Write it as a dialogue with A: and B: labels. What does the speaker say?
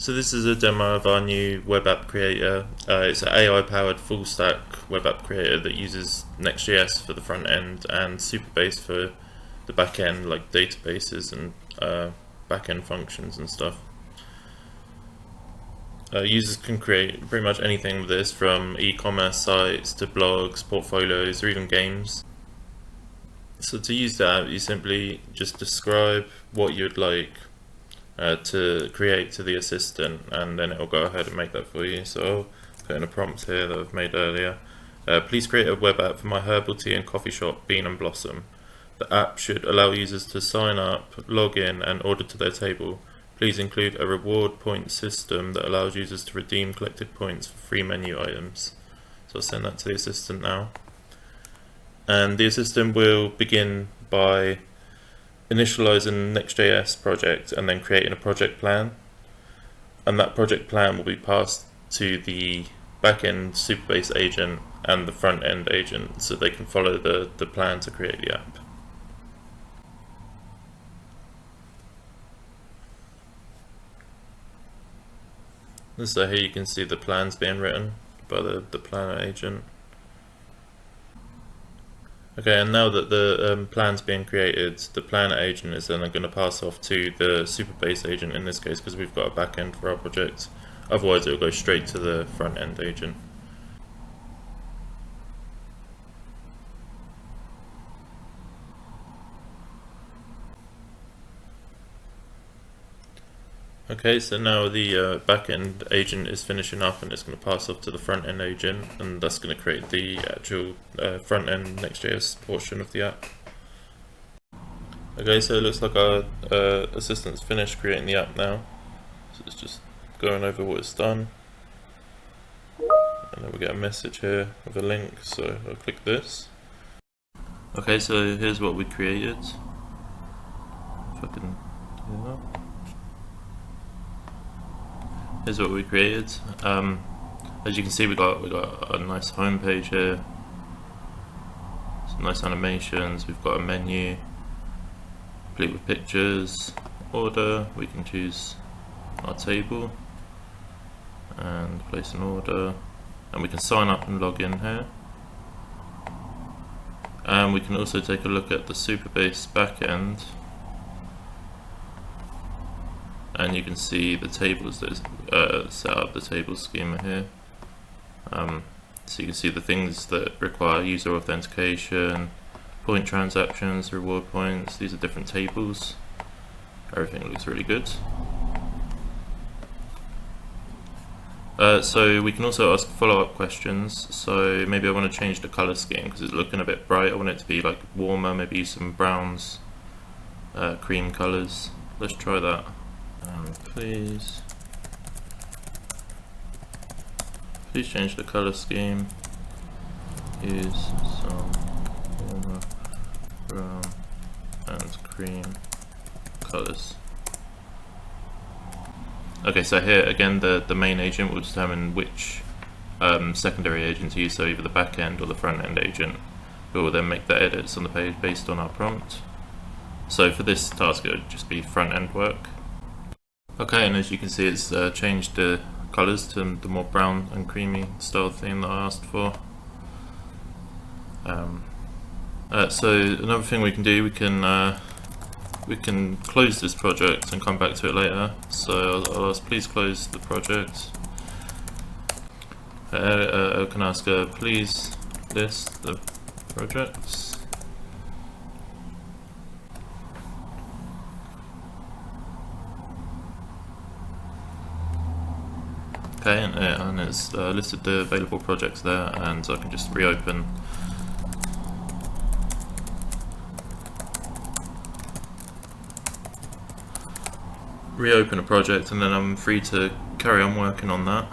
A: So this is a demo of our new web app creator. It's an AI-powered full-stack web app creator that uses Next.js for the front end and Supabase for the back end, like databases and back end functions and stuff. Users can create pretty much anything with this, from e-commerce sites to blogs, portfolios, or even games. So to use that, you simply just describe what you'd like to create to the assistant, and then it will go ahead and make that for you. So I'll put in a prompt here that I've made earlier. Please create a web app for my herbal tea and coffee shop, Bean and Blossom. The app should allow users to sign up, log in, and order to their table. Please include a reward point system that allows users to redeem collected points for free menu items. So I'll send that to the assistant now. And the assistant will begin by initialize a Next.js project and then creating a project plan, and that project plan will be passed to the backend Supabase agent and the front end agent so they can follow the plan to create the app. So here you can see the plans being written by the planner agent. Okay, and now that the plan's being created, the planner agent is then going to pass off to the Supabase agent in this case, because we've got a backend for our project. Otherwise, it will go straight to the front end agent. Okay, so now the backend agent is finishing up and it's going to pass off to the front end agent, and that's going to create the actual front end Next.js portion of the app. Okay, so it looks like our assistant's finished creating the app now. So it's just going over what it's done. And then we get a message here with a link, so I'll click this. Okay, so here's what we created. If I can do that. Here's what we created. As you can see, we got a nice home page here. Some nice animations. We've got a menu, complete with pictures, order. We can choose our table and place an order, and we can sign up and log in here. And we can also take a look at the Supabase backend. And you can see the tables that set up the table schema here. So you can see the things that require user authentication, point transactions, reward points. These are different tables. Everything looks really good. So we can also ask follow-up questions. So maybe I want to change the color scheme because it's looking a bit bright. I want it to be like warmer, maybe use some browns, cream colors. Let's try that. Please change the color scheme. Use some warmer brown and cream colors. Okay, so here again the main agent will determine which secondary agent to use, so either the back end or the front end agent, who will then make the edits on the page based on our prompt. So for this task it would just be front end work. Okay, and as you can see, it's changed the colours to the more brown and creamy style theme that I asked for. So another thing we can do, we can close this project and come back to it later. So I'll ask, please close the project. I can ask, please list the projects. Okay, and it's listed the available projects there, and I can just reopen. Reopen a project, and then I'm free to carry on working on that.